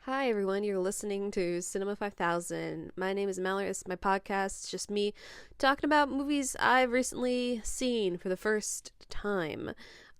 Hi everyone, you're listening to Cinema 5000. My name is Mallory. It's my podcast. It's just me talking about movies I've recently seen for the first time.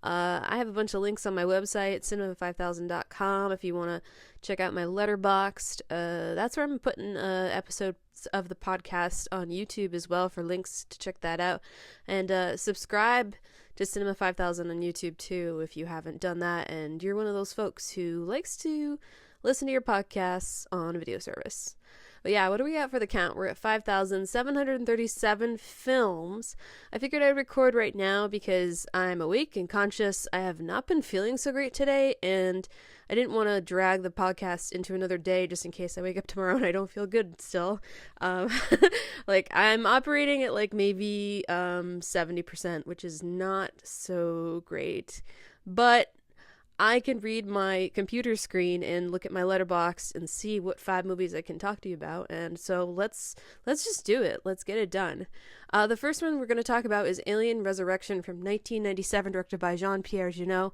I have a bunch of links on my website, cinema5000.com, if you want to check out my Letterboxd. That's where I'm putting episodes of the podcast on YouTube as well for links to check that out. And subscribe to Cinema 5000 on YouTube too if you haven't done that and you're one of those folks who likes to listen to your podcasts on a video service. But yeah, what do we got for the count? We're at 5,737 films. I figured I'd record right now because I'm awake and conscious. I have not been feeling so great today, and I didn't want to drag the podcast into another day just in case I wake up tomorrow and I don't feel good still. Like, I'm operating at like maybe 70%, which is not so great. But I can read my computer screen and look at my letterbox and see what 5 movies I can talk to you about. And so let's just do it. Let's get it done. The first one we're going to talk about is Alien Resurrection from 1997, directed by Jean-Pierre Jeunet.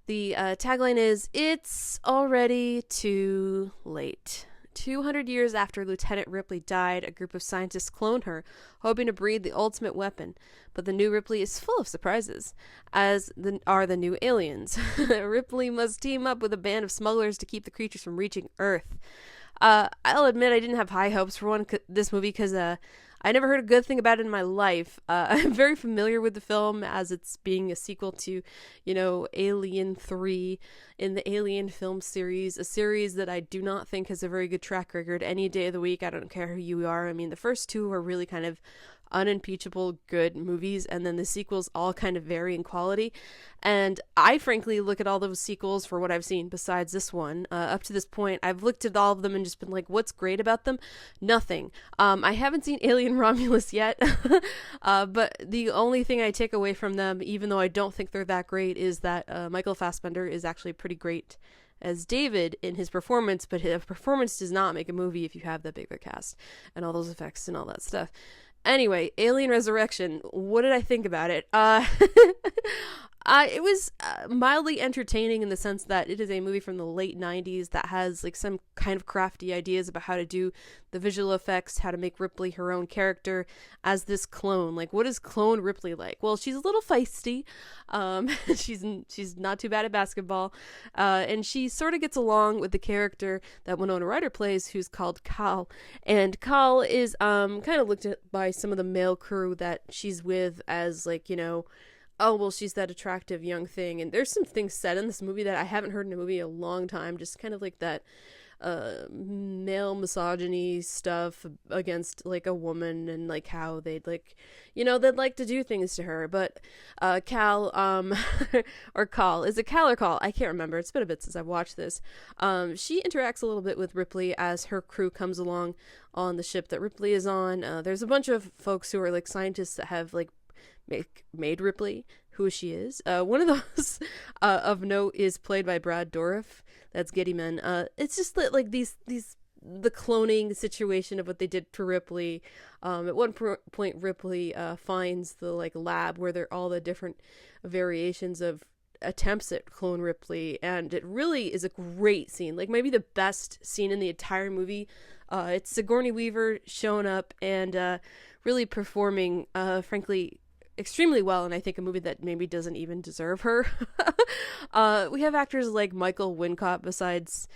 The tagline is, "It's already too late." 200 years after Lieutenant Ripley died, a group of scientists clone her, hoping to breed the ultimate weapon. But the new Ripley is full of surprises, as are the new aliens. Ripley must team up with a band of smugglers to keep the creatures from reaching Earth. I'll admit I didn't have high hopes for this movie because I never heard a good thing about it in my life. I'm very familiar with the film as it's being a sequel to, Alien 3 in the Alien film series, a series that I do not think has a very good track record any day of the week. I don't care who you are. I mean, the first 2 are really kind of unimpeachable good movies, and then the sequels all kind of vary in quality. And I frankly look at all those sequels for what I've seen besides this one. Up to this point, I've looked at all of them and just been like, what's great about them? Nothing. I haven't seen Alien Romulus yet, but the only thing I take away from them, even though I don't think they're that great, is that Michael Fassbender is actually pretty great as David in his performance, but his performance does not make a movie if you have that big of a cast and all those effects and all that stuff. Anyway, Alien Resurrection, what did I think about it? It was mildly entertaining in the sense that it is a movie from the late 90s that has like some kind of crafty ideas about how to do the visual effects, how to make Ripley her own character as this clone. Like, what is clone Ripley like? Well, she's a little feisty. She's not too bad at basketball. And she sort of gets along with the character that Winona Ryder plays, who's called Cal. And Cal is kind of looked at by some of the male crew that she's with as like, oh, well, she's that attractive young thing. And there's some things said in this movie that I haven't heard in a movie in a long time. Just kind of like that male misogyny stuff against like a woman and like how they'd like, they'd like to do things to her. But Cal, or Call, is it Cal or Call? I can't remember. It's been a bit since I've watched this. She interacts a little bit with Ripley as her crew comes along on the ship that Ripley is on. There's a bunch of folks who are like scientists that have like made Ripley who she is. One of those of note is played by Brad Dourif. That's Getty Men. It's just that like the cloning situation of what they did for Ripley. At one point, Ripley finds the like lab where there are all the different variations of attempts at clone Ripley, and it really is a great scene. Like maybe the best scene in the entire movie. It's Sigourney Weaver showing up and really performing, frankly, extremely well, and I think a movie that maybe doesn't even deserve her. We have actors like Michael Wincott besides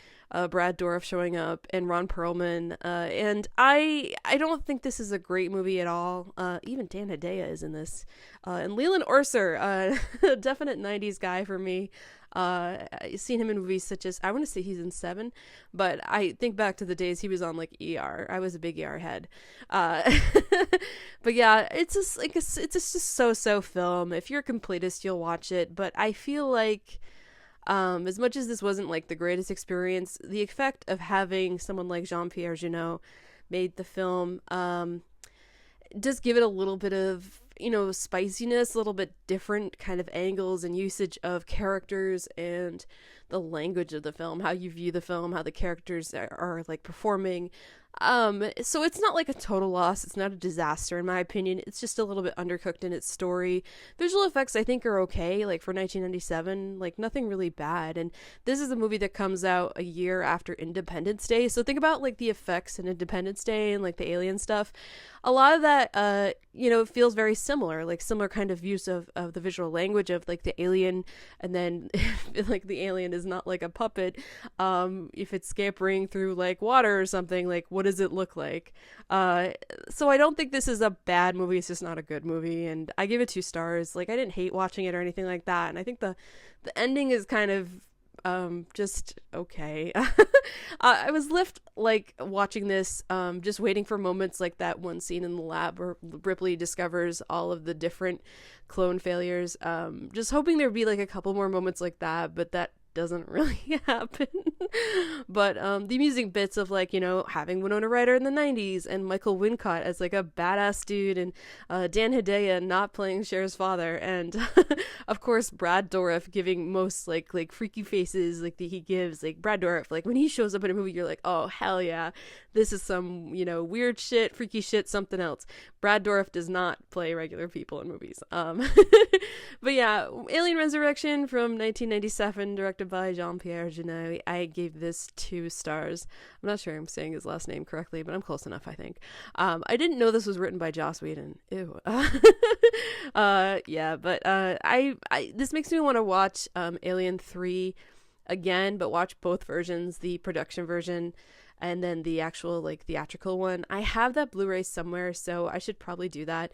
Brad Dourif showing up, and Ron Perlman, and I don't think this is a great movie at all. Even Dan Hedaya is in this, and Leland Orser, a definite 90s guy for me. I've seen him in movies such as, I want to say he's in Seven, but I think back to the days he was on like ER. I was a big ER head. But yeah, it's just like it's just so film. If you're a completist, you'll watch it. But I feel like as much as this wasn't like the greatest experience, the effect of having someone like Jean-Pierre Jeunet made the film does give it a little bit of spiciness, a little bit different kind of angles and usage of characters and the language of the film, how you view the film, how the characters are like performing. So it's not like a total loss. It's not a disaster in my opinion. It's just a little bit undercooked in its story. Visual effects I think are okay, like for 1997, like nothing really bad. And this is a movie that comes out a year after Independence Day. So think about like the effects in Independence Day and like the alien stuff. A lot of that, feels very similar, like similar kind of use of the visual language of like the alien. And then like the alien is not like a puppet. If it's scampering through like water or something, like what does it look like? So I don't think this is a bad movie. It's just not a good movie. And I give it 2 stars. Like I didn't hate watching it or anything like that. And I think the ending is kind of just okay. I was left like watching this, just waiting for moments like that one scene in the lab where Ripley discovers all of the different clone failures. Just hoping there'd be like a couple more moments like that, but that doesn't really happen. But the amusing bits of like, having Winona Ryder in the 90s and Michael Wincott as like a badass dude, and Dan Hedaya not playing Cher's father, and of course Brad Dourif giving most like freaky faces like that he gives. Like Brad Dourif, like when he shows up in a movie you're like, oh hell yeah, this is some weird shit, freaky shit, something else. Brad Dourif does not play regular people in movies. But yeah, Alien Resurrection from 1997, directed by Jean-Pierre Jeunet. I gave this 2 stars. I'm not sure I'm saying his last name correctly, but I'm close enough, I think. I didn't know this was written by Joss Whedon. Ew. Yeah, but this makes me want to watch Alien 3 again, but watch both versions, the production version and then the actual like theatrical one. I have that Blu-ray somewhere, so I should probably do that.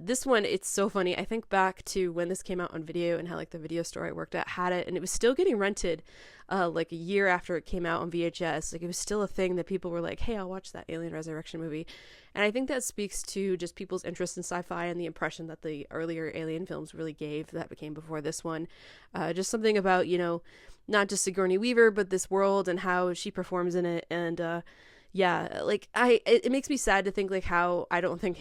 This one, it's so funny. I think back to when this came out on video and how like the video store I worked at had it, and it was still getting rented like a year after it came out on VHS. Like it was still a thing that people were like, hey, I'll watch that Alien Resurrection movie. And I think that speaks to just people's interest in sci-fi and the impression that the earlier Alien films really gave that became before this one. Just something about, not just Sigourney Weaver, but this world and how she performs in it. And yeah, like it makes me sad to think like how I don't think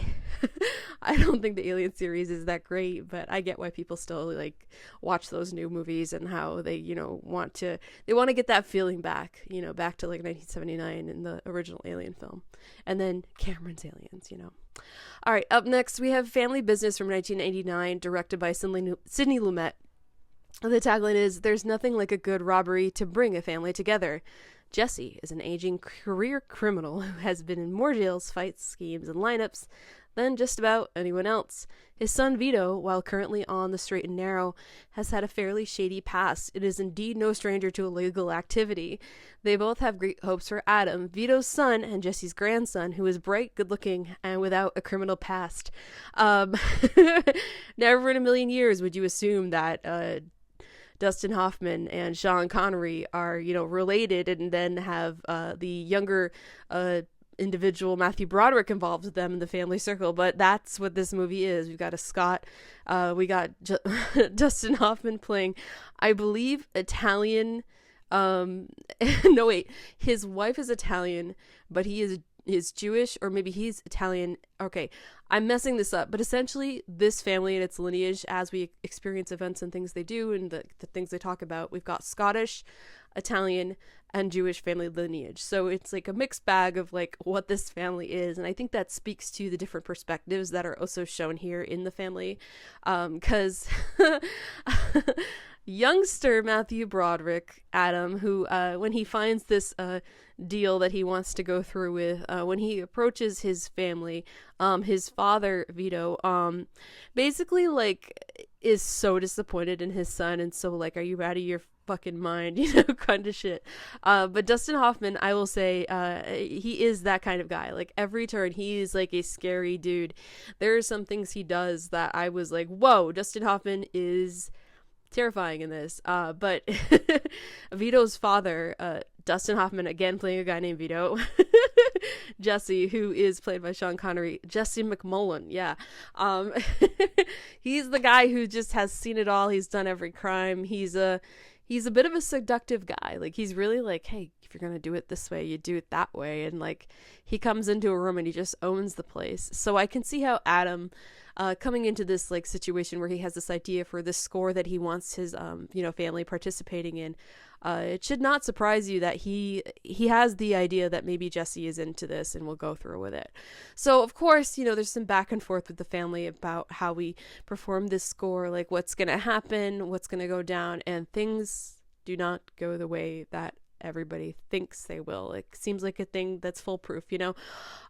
the Alien series is that great, but I get why people still like watch those new movies and how they want to get that feeling back, back to like 1979 in the original Alien film, and then Cameron's Aliens. All right, up next we have Family Business from 1989, directed by Sidney Lumet. The tagline is, "There's nothing like a good robbery to bring a family together." Jesse is an aging career criminal who has been in more jails, fights, schemes, and lineups than just about anyone else. His son Vito, while currently on the straight and narrow, has had a fairly shady past. It is indeed no stranger to illegal activity. They both have great hopes for Adam, Vito's son and Jesse's grandson, who is bright, good-looking, and without a criminal past. Never in a million years would you assume that Dustin Hoffman and Sean Connery are, related, and then have the younger individual Matthew Broderick involved with them in the family circle. But that's what this movie is. We've got a Scott. We got Dustin Hoffman playing, I believe, Italian. No, wait. His wife is Italian, but he is Jewish, or maybe he's Italian. Okay, I'm messing this up, but essentially this family and its lineage, as we experience events and things they do and the things they talk about, we've got Scottish, Italian, and Jewish family lineage. So it's like a mixed bag of like what this family is, and I think that speaks to the different perspectives that are also shown here in the family, because youngster Matthew Broderick, Adam, who when he finds this deal that he wants to go through with, when he approaches his family, his father Vito basically like is so disappointed in his son, and so like, are you out of your fucking mind, kind of shit. But Dustin Hoffman, I will say, he is that kind of guy. Like every turn he's like a scary dude. There are some things he does that I was like, whoa, Dustin Hoffman is terrifying in this. But Vito's father, Dustin Hoffman, again playing a guy named Vito, Jesse, who is played by Sean Connery, Jesse McMullen, yeah. He's the guy who just has seen it all. He's done every crime. He's a bit of a seductive guy. Like he's really like, hey, if you're gonna do it this way, you do it that way. And like he comes into a room and he just owns the place. So I can see how Adam, coming into this like situation where he has this idea for this score that he wants his family participating in, it should not surprise you that he has the idea that maybe Jesse is into this and will go through with it. So of course, there's some back and forth with the family about how we perform this score, like what's gonna happen, what's gonna go down, and things do not go the way that everybody thinks they will. It seems like a thing that's foolproof,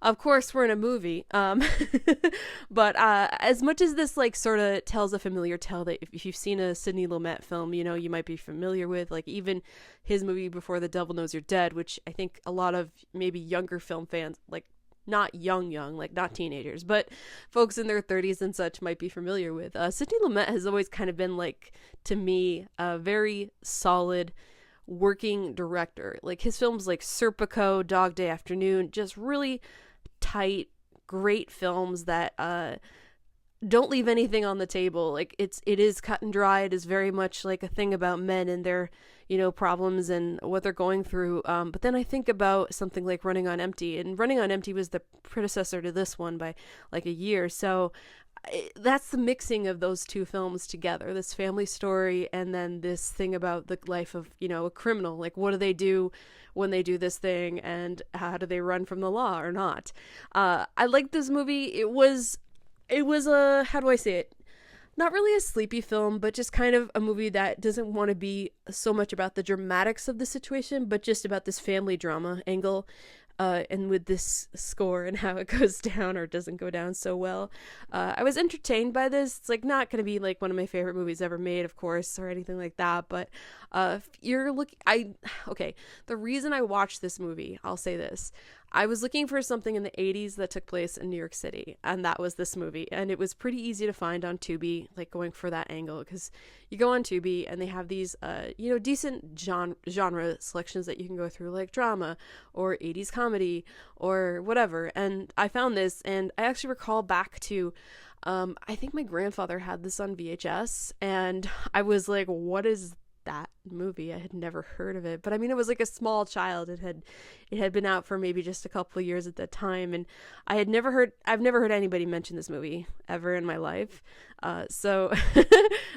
Of course, we're in a movie, but as much as this like sort of tells a familiar tale that if you've seen a Sidney Lumet film, you might be familiar with, like even his movie Before the Devil Knows You're Dead, which I think a lot of maybe younger film fans, like not young, like not teenagers, but folks in their 30s and such might be familiar with. Sidney Lumet has always kind of been, like, to me, a very solid working director. Like his films like Serpico, Dog Day Afternoon, just really tight, great films that don't leave anything on the table. Like it is cut and dry. It is very much like a thing about men and their problems and what they're going through. But then I think about something like Running on Empty, and Running on Empty was the predecessor to this one by like a year. So that's the mixing of those two films together, this family story and then this thing about the life of a criminal. Like what do they do when they do this thing, and how do they run from the law or not? I liked this movie. It was a, how do I say it, not really a sleepy film, but just kind of a movie that doesn't want to be so much about the dramatics of the situation, but just about this family drama angle. And with this score and how it goes down or doesn't go down so well. I was entertained by this. It's like not going to be like one of my favorite movies ever made, of course, or anything like that. But if you're looking, the reason I watched this movie, I'll say this. I was looking for something in the 80s that took place in New York City, and that was this movie. And it was pretty easy to find on Tubi, like going for that angle, because you go on Tubi and they have these, decent genre selections that you can go through, like drama or 80s comedy or whatever. And I found this, and I actually recall back to, I think my grandfather had this on VHS, and I was like, what is that movie? I had never heard of it, but I mean, it was like a small child. It had been out for maybe just a couple of years at that time, and I've never heard anybody mention this movie ever in my life. So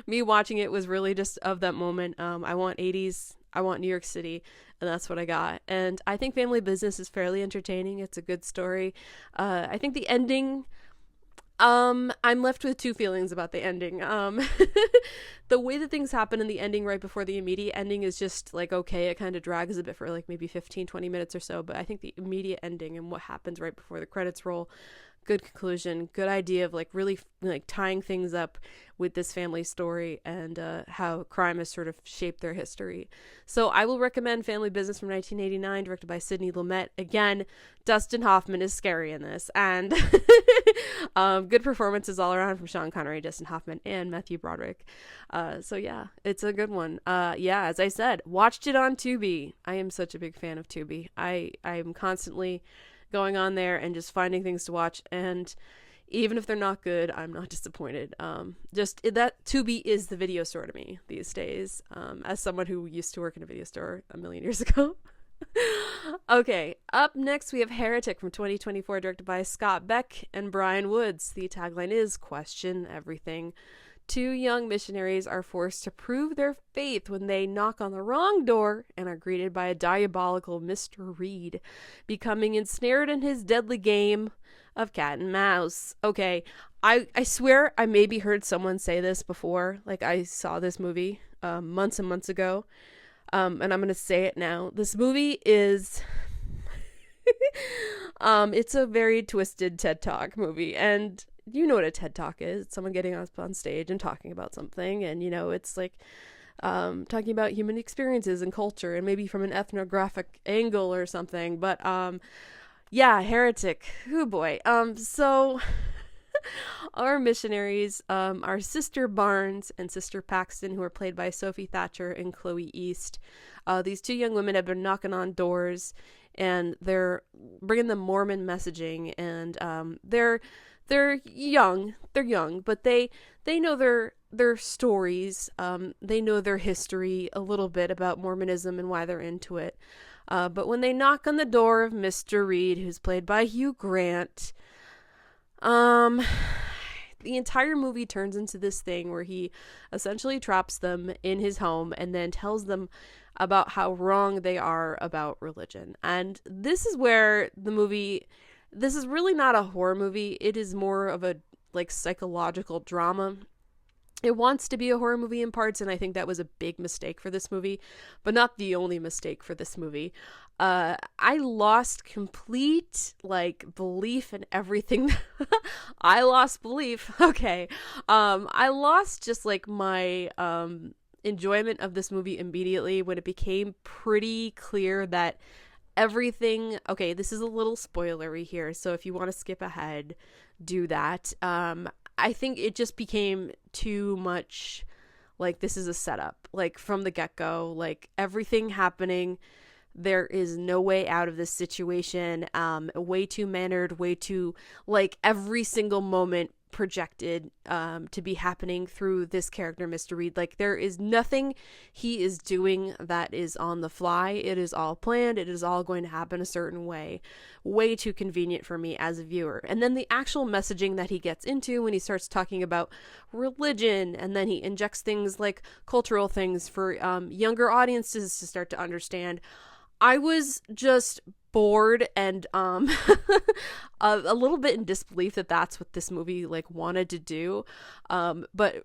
me watching it was really just of that moment. I want 80s, I want New York City, and that's what I got. And I think Family Business is fairly entertaining. It's a good story. I think the ending, I'm left with two feelings about the ending. The way that things happen in the ending right before the immediate ending is just like, okay, it kind of drags a bit for like maybe 15-20 minutes or so, but I think the immediate ending and what happens right before the credits roll, good conclusion, good idea of like really like tying things up with this family story and how crime has sort of shaped their history. So I will recommend Family Business from 1989, directed by Sidney Lumet. Again, Dustin Hoffman is scary in this, and good performances all around from Sean Connery, Dustin Hoffman, and Matthew Broderick. So yeah, it's a good one. As I said, watched it on Tubi. I am such a big fan of Tubi. I'm constantly going on there and just finding things to watch, and even if they're not good, I'm not disappointed. Just that Tubi is the video store to me these days, as someone who used to work in a video store a million years ago. Okay, up next we have Heretic from 2024, directed by Scott Beck and Brian Woods. The tagline is "Question everything." Two young missionaries are forced to prove their faith when they knock on the wrong door and are greeted by a diabolical Mr. Reed, becoming ensnared in his deadly game of cat and mouse. Okay, I swear I maybe heard someone say this before. Like, I saw this movie months and months ago, and I'm going to say it now. This movie is... it's a very twisted TED Talk movie, and you know what a TED Talk is. It's someone getting up on stage and talking about something, and it's like talking about human experiences and culture, and maybe from an ethnographic angle or something. But Heretic. Oh boy. So our missionaries are Sister Barnes and Sister Paxton, who are played by Sophie Thatcher and Chloe East. These two young women have been knocking on doors, and they're bringing them Mormon messaging, and they're young, but they know their stories. They know their history a little bit about Mormonism and why they're into it. But when they knock on the door of Mr. Reed, who's played by Hugh Grant, the entire movie turns into this thing where he essentially traps them in his home and then tells them about how wrong they are about religion. And this is where the movie, this is really not a horror movie. It is more of a like psychological drama. It wants to be a horror movie in parts, and I think that was a big mistake for this movie, but not the only mistake for this movie. I lost complete like belief in everything. I lost belief. Okay. I lost just like my enjoyment of this movie immediately when it became pretty clear that everything, okay, this is a little spoilery here, so if you want to skip ahead, do that. I think it just became too much like this is a setup, like from the get-go, like everything happening, there is no way out of this situation, way too mannered, way too like every single moment projected to be happening through this character, Mr. Reed. Like there is nothing he is doing that is on the fly. It is all planned. It is all going to happen a certain way. Way too convenient for me as a viewer. And then the actual messaging that he gets into when he starts talking about religion, and then he injects things like cultural things for younger audiences to start to understand. I was just bored and a little bit in disbelief that that's what this movie like wanted to do, but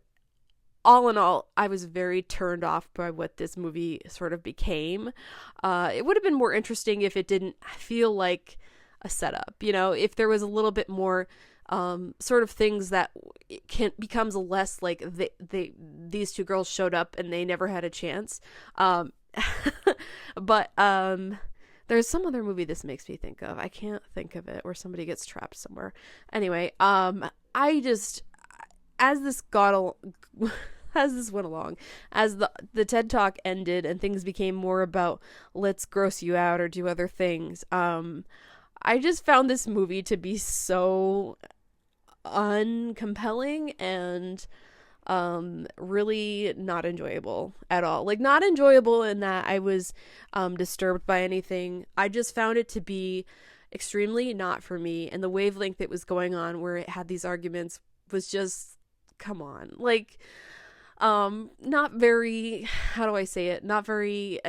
all in all, I was very turned off by what this movie sort of became. It would have been more interesting if it didn't feel like a setup, you know, if there was a little bit more sort of things that becomes less like these two girls showed up and they never had a chance. But there's some other movie this makes me think of. I can't think of it, where somebody gets trapped somewhere. Anyway, I just, as this went along, as the TED Talk ended and things became more about let's gross you out or do other things, I just found this movie to be so uncompelling and really not enjoyable at all. Like, not enjoyable in that I was disturbed by anything. I just found it to be extremely not for me, and the wavelength that was going on where it had these arguments was just, come on, like not very, how do I say it, not very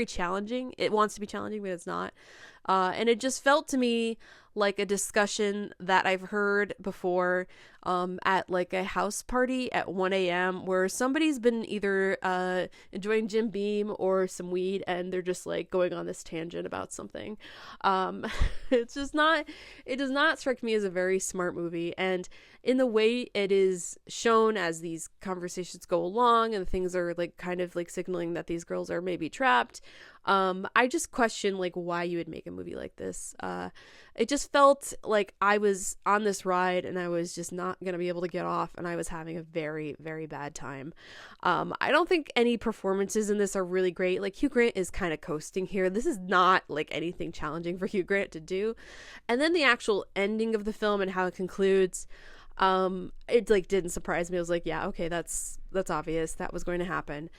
challenging. It wants to be challenging, but it's not. And it just felt to me like a discussion that I've heard before at like a house party at 1 a.m. where somebody's been either enjoying Jim Beam or some weed, and they're just like going on this tangent about something. It's just not, it does not strike me as a very smart movie. And in the way it is shown as these conversations go along and things are like kind of like signaling that these girls are maybe trapped, I just question like why you would make a movie like this. It just felt like I was on this ride and I was just not going to be able to get off, and I was having a very, very bad time. I don't think any performances in this are really great. Like, Hugh Grant is kind of coasting here. This is not like anything challenging for Hugh Grant to do. And then the actual ending of the film and how it concludes, it like didn't surprise me. I was like, yeah, okay, that's obvious that was going to happen.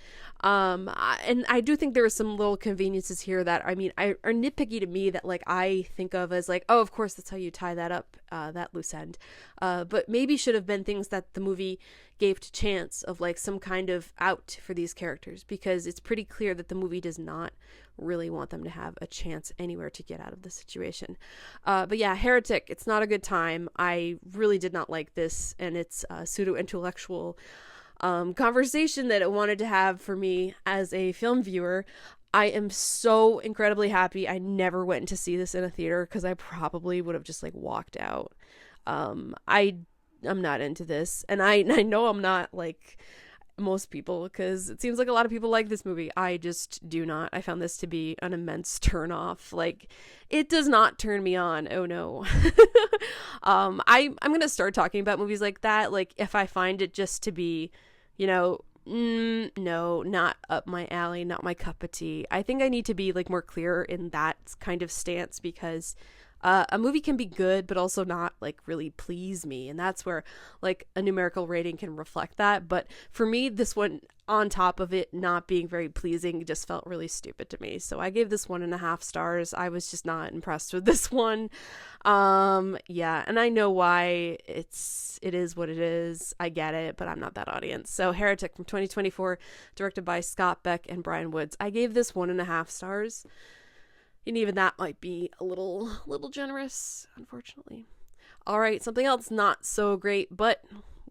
And I do think there were some little conveniences here that, I mean, are nitpicky to me, that like I think of as like, oh, of course that's how you tie that up, that loose end, but maybe should have been things that the movie gave to chance of like some kind of out for these characters, because it's pretty clear that the movie does not really want them to have a chance anywhere to get out of the situation. But yeah, Heretic, it's not a good time. I really did not like this and its pseudo-intellectual conversation that it wanted to have for me as a film viewer. I am so incredibly happy I never went to see this in a theater, because I probably would have just like walked out. I'm not into this, and I know I'm not like most people, because it seems like a lot of people like this movie. I just do not. I found this to be an immense turn off. Like, it does not turn me on. Oh no. I'm gonna start talking about movies like that, like if I find it just to be, you know, no, not up my alley, not my cup of tea. I think I need to be like more clear in that kind of stance, because A movie can be good, but also not like really please me. And that's where like a numerical rating can reflect that. But for me, this one, on top of it not being very pleasing, just felt really stupid to me. So I gave this 1.5 stars. I was just not impressed with this one. Yeah, and I know why it is what it is. I get it, but I'm not that audience. So Heretic from 2024, directed by Scott Beck and Brian Woods. I gave this 1.5 stars. And even that might be a little generous, unfortunately. All right, something else not so great, but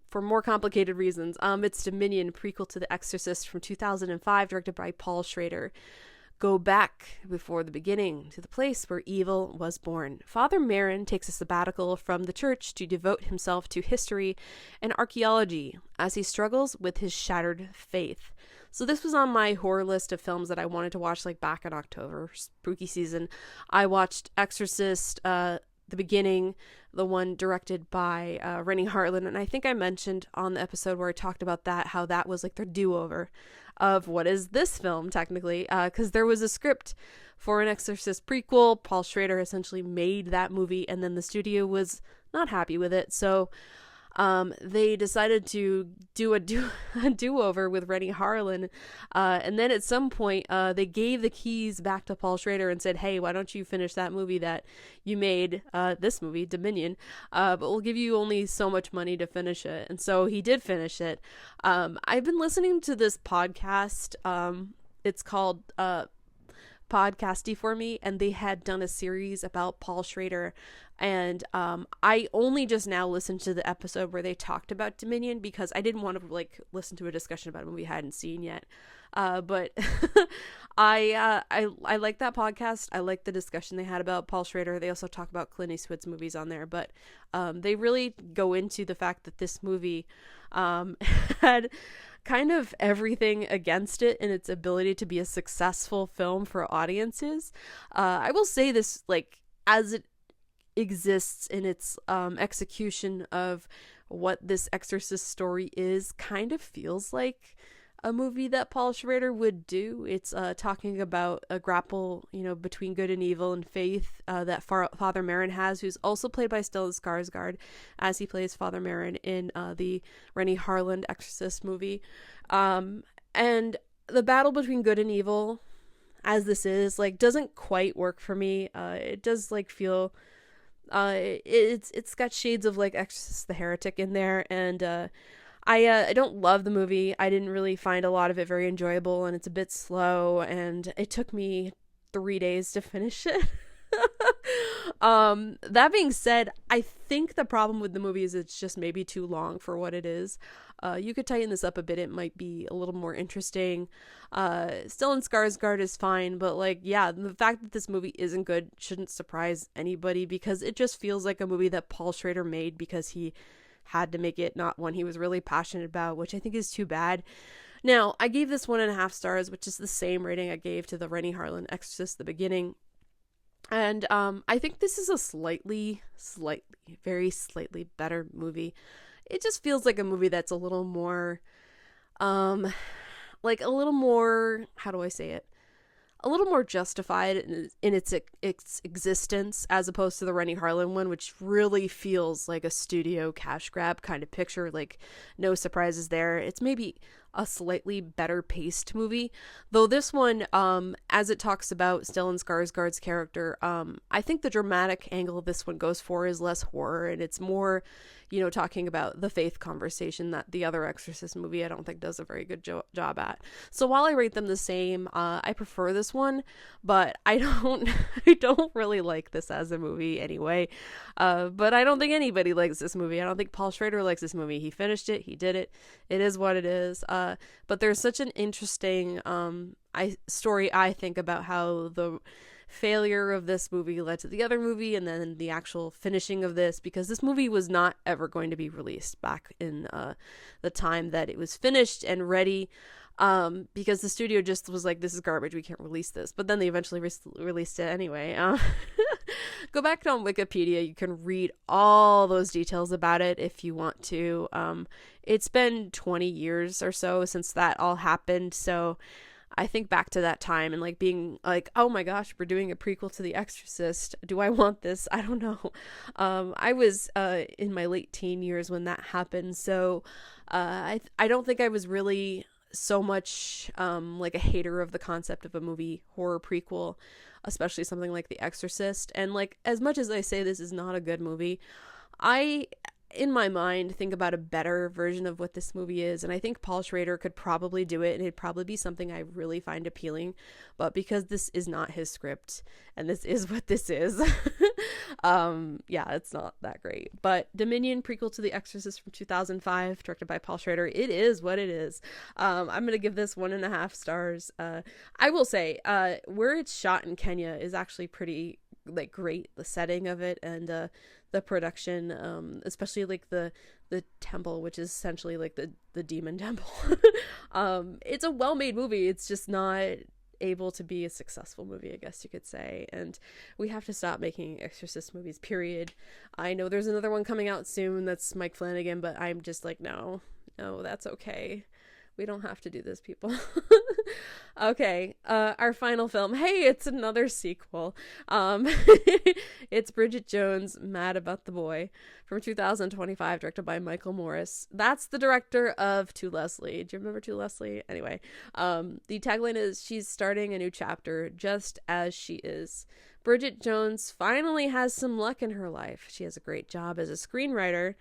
for more complicated reasons. It's Dominion, prequel to The Exorcist from 2005, directed by Paul Schrader. Go back before the beginning to the place where evil was born. Father Merrin takes a sabbatical from the church to devote himself to history and archaeology as he struggles with his shattered faith. So this was on my horror list of films that I wanted to watch like back in October, spooky season. I watched Exorcist, the beginning, the one directed by Rennie Harlan, and I think I mentioned on the episode where I talked about that, how that was like their do-over of what is this film technically, because there was a script for an Exorcist prequel. Paul Schrader essentially made that movie, and then the studio was not happy with it, so they decided to do a do-over with Rennie Harlan, and then at some point they gave the keys back to Paul Schrader and said, hey, why don't you finish that movie that you made, this movie, Dominion, but we'll give you only so much money to finish it. And so he did finish it. I've been listening to this podcast, it's called Podcasty for Me, and they had done a series about Paul Schrader, and I only just now listened to the episode where they talked about Dominion because I didn't want to like listen to a discussion about a movie I hadn't seen yet, but I like that podcast. I like the discussion they had about Paul Schrader. They also talk about Clint Eastwood's movies on there, but they really go into the fact that this movie had kind of everything against it in its ability to be a successful film for audiences. I will say this, like, as it exists in its execution of what this Exorcist story is, kind of feels like a movie that Paul Schrader would do. It's talking about a grapple, between good and evil and faith that Father Merrin has, who's also played by Stellan Skarsgård, as he plays Father Merrin in the Rennie Harlan Exorcist movie. And the battle between good and evil, as this is, like, doesn't quite work for me. It does, like, feel... it's got shades of, like, Exorcist the Heretic in there, and I don't love the movie. I didn't really find a lot of it very enjoyable, and it's a bit slow, and it took me 3 days to finish it. That being said, I think the problem with the movie is it's just maybe too long for what it is. You could tighten this up a bit. It might be a little more interesting. Stellan Skarsgård is fine, but like, yeah, the fact that this movie isn't good shouldn't surprise anybody, because it just feels like a movie that Paul Schrader made because he had to make it, not one he was really passionate about, which I think is too bad. Now, I gave this 1.5 stars, which is the same rating I gave to the Rennie Harlan Exorcist, the beginning. And I think this is a very slightly better movie. It just feels like a movie that's a little more, how do I say it? A little more justified in its existence, as opposed to the Rennie Harlan one, which really feels like a studio cash grab kind of picture. Like, no surprises there. It's maybe a slightly better paced movie, though this one, as it talks about Stellan Skarsgård's character, I think the dramatic angle this one goes for is less horror, and it's more, talking about the faith conversation that the other Exorcist movie I don't think does a very good job at. So while I rate them the same, I prefer this one, but I don't really like this as a movie anyway. But I don't think anybody likes this movie. I don't think Paul Schrader likes this movie. He finished it. He did it. It is what it is. But there's such an interesting story, I think, about how the failure of this movie led to the other movie, and then the actual finishing of this, because this movie was not ever going to be released back in the time that it was finished and ready, because the studio just was like, this is garbage, we can't release this. But then they eventually released it anyway. Go back on Wikipedia, you can read all those details about it if you want to. It's been 20 years or so since that all happened, so I think back to that time and like being like, oh my gosh, we're doing a prequel to The Exorcist. Do I want this? I don't know. I was in my late teen years when that happened, so I don't think I was really so much like a hater of the concept of a movie horror prequel, especially something like The Exorcist. And like, as much as I say this is not a good movie, I, in my mind, think about a better version of what this movie is, and I think Paul Schrader could probably do it, and it'd probably be something I really find appealing. But because this is not his script and this is what this is, yeah, it's not that great. But Dominion, prequel to The Exorcist from 2005, directed by Paul Schrader, it is what it is. I'm gonna give this 1.5 stars. I will say where it's shot in Kenya is actually pretty like great, the setting of it, and the production, especially like the temple, which is essentially like the demon temple. It's a well-made movie. It's just not able to be a successful movie, I guess you could say, and we have to stop making Exorcist movies, period. I know there's another one coming out soon that's Mike Flanagan, but I'm just like, no, that's okay. We don't have to do this, people. Okay, our final film. Hey, it's another sequel. It's Bridget Jones, Mad About the Boy, from 2025, directed by Michael Morris. That's the director of To Leslie. Do you remember To Leslie? Anyway, the tagline is, she's starting a new chapter just as she is. Bridget Jones finally has some luck in her life. She has a great job as a screenwriter,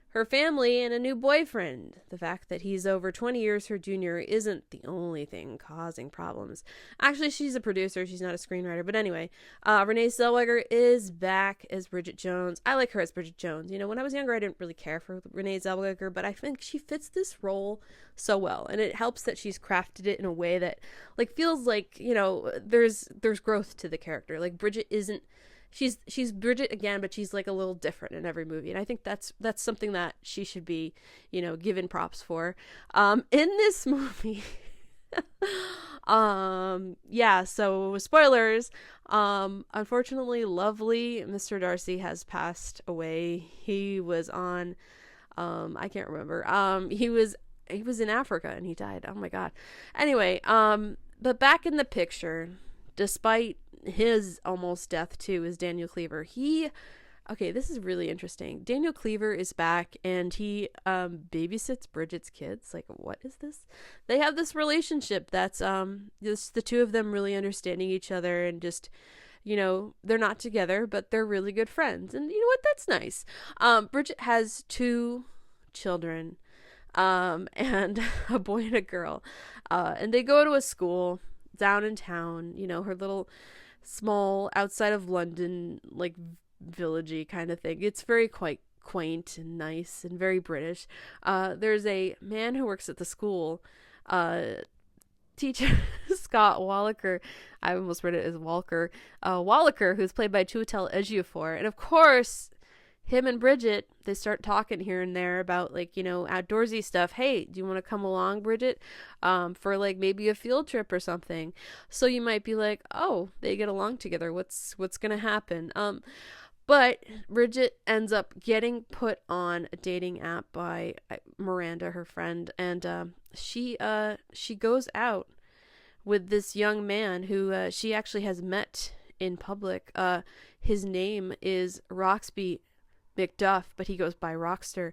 her family, and a new boyfriend. The fact that he's over 20 years her junior isn't the only thing causing problems. Actually, she's a producer. She's not a screenwriter. But anyway, Renee Zellweger is back as Bridget Jones. I like her as Bridget Jones. You know, when I was younger, I didn't really care for Renee Zellweger, but I think she fits this role so well. And it helps that she's crafted it in a way that, like, feels like, you know, there's growth to the character. Like, Bridget isn't... She's Bridget again, but she's like a little different in every movie, and I think that's something that she should be, you know, given props for. In this movie, yeah. So spoilers. Unfortunately, lovely Mr. Darcy has passed away. He was on, I can't remember. He was in Africa and he died. Oh my God. Anyway, but back in the picture, despite his almost death too, is Daniel Cleaver. Okay, this is really interesting. Daniel Cleaver is back and he babysits Bridget's kids. Like, what is this? They have this relationship that's just the two of them really understanding each other, and just, you know, they're not together, but they're really good friends. And you know what? That's nice. Bridget has 2 children, and a boy and a girl. And they go to a school down in town, you know, her little small outside of London, like villagey kind of thing. It's very quite quaint and nice and very British. There's a man who works at the school, teacher Scott Wallaker. I almost read it as Walker. Wallaker, who's played by Chiwetel Ejiofor, and of course, him and Bridget, they start talking here and there about, like, you know, outdoorsy stuff. Hey, do you want to come along, Bridget, for like maybe a field trip or something? So you might be like, oh, they get along together. What's gonna happen? But Bridget ends up getting put on a dating app by Miranda, her friend, and she goes out with this young man who she actually has met in public. His name is Roxby McDuff, but he goes by Rockster.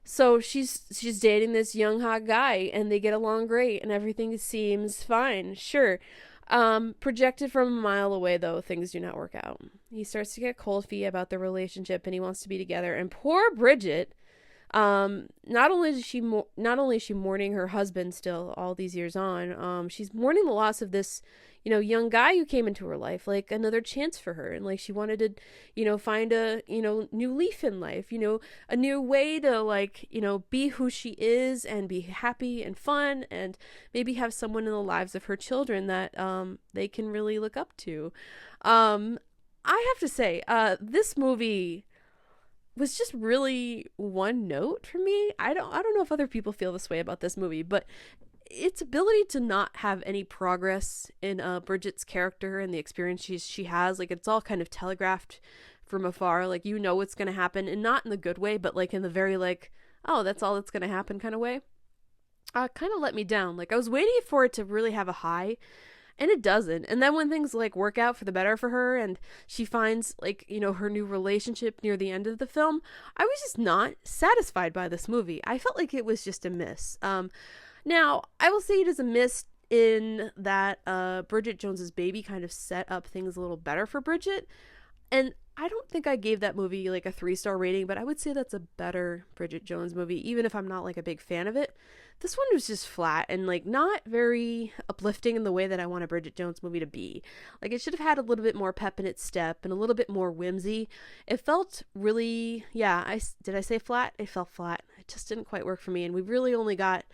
So she's dating this young hot guy, and they get along great, and everything seems fine. Sure. Projected from a mile away, though, things do not work out. He starts to get cold feet about their relationship, and he wants to be together. And poor Bridget, not only is she mourning her husband still all these years on, she's mourning the loss of this, you know, young guy who came into her life, like another chance for her. And like, she wanted to, you know, find a, you know, new leaf in life, you know, a new way to, like, you know, be who she is and be happy and fun, and maybe have someone in the lives of her children that, they can really look up to. I have to say, this movie was just really one note for me. I don't know if other people feel this way about this movie, but its ability to not have any progress in Bridget's character and the experience she has, like, it's all kind of telegraphed from afar. Like, you know what's going to happen, and not in the good way, but like in the very, like, oh, that's all that's going to happen kind of way. kind of let me down. Like, I was waiting for it to really have a high, and it doesn't. And then when things like work out for the better for her and she finds like, her new relationship near the end of the film, I was just not satisfied by this movie. I felt like it was just a miss. Now I will say it is a miss in that Bridget Jones's Baby kind of set up things a little better for Bridget. And I don't think I gave that movie like a 3-star rating, but I would say that's a better Bridget Jones movie, even if I'm not like a big fan of it. This one was just flat and like not very uplifting in the way that I want a Bridget Jones movie to be. Like, it should have had a little bit more pep in its step and a little bit more whimsy. It felt really, did I say flat? It felt flat. It just didn't quite work for me. And we really only got,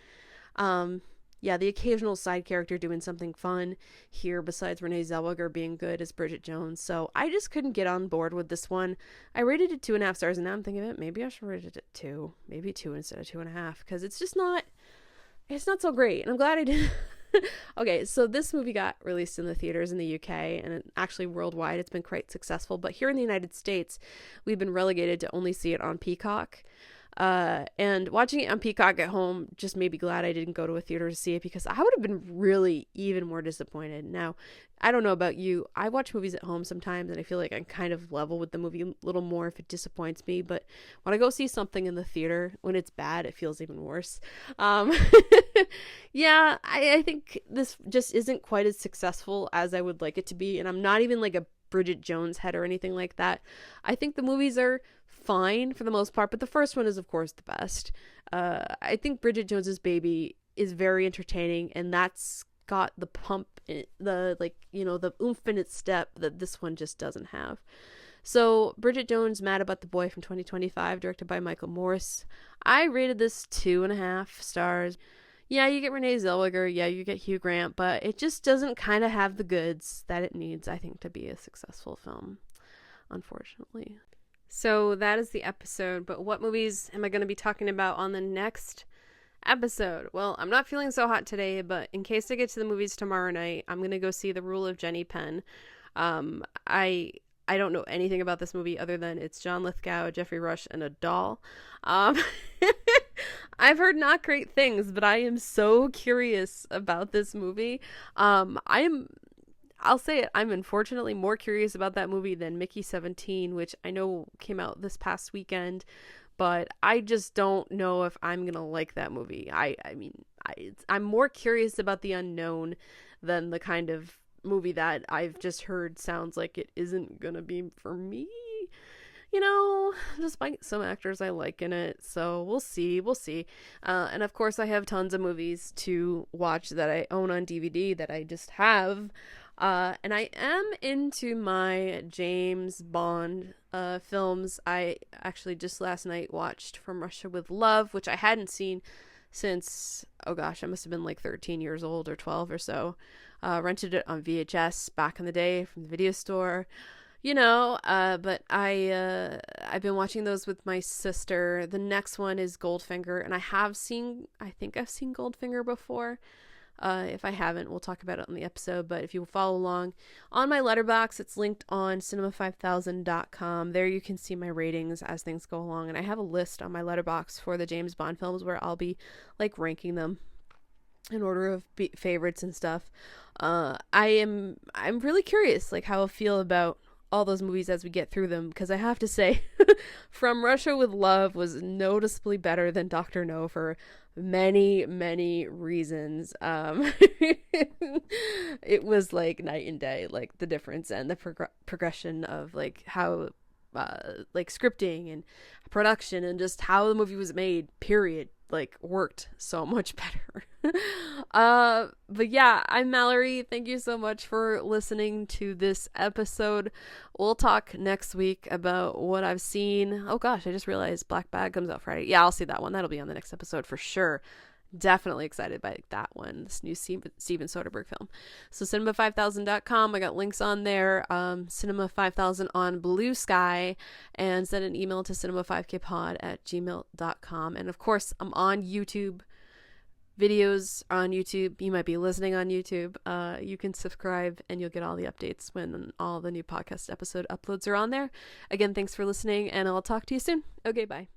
the occasional side character doing something fun here besides Renee Zellweger being good as Bridget Jones. So I just couldn't get on board with this one. I rated it 2.5 stars, and now I'm thinking of it. Maybe I should rate it 2. Maybe 2 instead of 2.5, because it's just not, it's not so great. And I'm glad I did. Okay, so this movie got released in the theaters in the UK, and actually worldwide it's been quite successful. But here in the United States, we've been relegated to only see it on Peacock. And watching it on Peacock at home just made me glad I didn't go to a theater to see it, because I would have been really even more disappointed. Now, I don't know about you. I watch movies at home sometimes and I feel like I'm kind of level with the movie a little more if it disappoints me. But when I go see something in the theater, when it's bad, it feels even worse. I think this just isn't quite as successful as I would like it to be. And I'm not even like a Bridget Jones head or anything like that. I think the movies are fine for the most part, but the first one is of course the best. I think Bridget Jones's Baby is very entertaining, and that's got the pump, the oomph in its step that this one just doesn't have. So Bridget Jones, Mad About the Boy from 2025, directed by Michael Morris. I rated this 2.5 stars. Yeah, you get Renee Zellweger, yeah, you get Hugh Grant, but it just doesn't kind of have the goods that it needs, I think, to be a successful film, unfortunately. So that is the episode, but what movies am I going to be talking about on the next episode? Well, I'm not feeling so hot today, but in case I get to the movies tomorrow night, I'm going to go see The Rule of Jenny Penn. I don't know anything about this movie other than it's John Lithgow, Jeffrey Rush, and a doll. I've heard not great things, but I am so curious about this movie. I'll say it, I'm unfortunately more curious about that movie than Mickey 17, which I know came out this past weekend, but I just don't know if I'm going to like that movie. I'm more curious about the unknown than the kind of movie that I've just heard sounds like it isn't going to be for me. Despite some actors I like in it. So we'll see. And of course I have tons of movies to watch that I own on DVD that I just have. And I am into my James Bond films. I actually just last night watched From Russia with Love, which I hadn't seen since, I must have been like 13 years old or 12 or so. Rented it on VHS back in the day from the video store. But I've been watching those with my sister. The next one is Goldfinger, and I think I've seen Goldfinger before. If I haven't, we'll talk about it on the episode, but if you follow along on my Letterboxd, it's linked on cinema5000.com. There you can see my ratings as things go along, and I have a list on my Letterboxd for the James Bond films where I'll be like ranking them in order of favorites and stuff. I'm really curious like how I'll feel about all those movies as we get through them, because I have to say From Russia with Love was noticeably better than Dr. No for many reasons. It was like night and day, like the difference and the progression of like how like scripting and production and just how the movie was made, period, like worked so much better. But yeah, I'm Mallory. Thank you so much for listening to this episode. We'll talk next week about what I've seen. Oh gosh, I just realized Black Bag comes out Friday. Yeah, I'll see that one. That'll be on the next episode for sure. Definitely excited by that one, this new Steven Soderbergh film. So cinema5000.com, I got links on there. Cinema5000 on Bluesky, and send an email to cinema5kpod@gmail.com. And of course, I'm on YouTube. Videos on YouTube. You might be listening on YouTube. You can subscribe and you'll get all the updates when all the new podcast episode uploads are on there. Again, thanks for listening, and I'll talk to you soon. Okay, bye.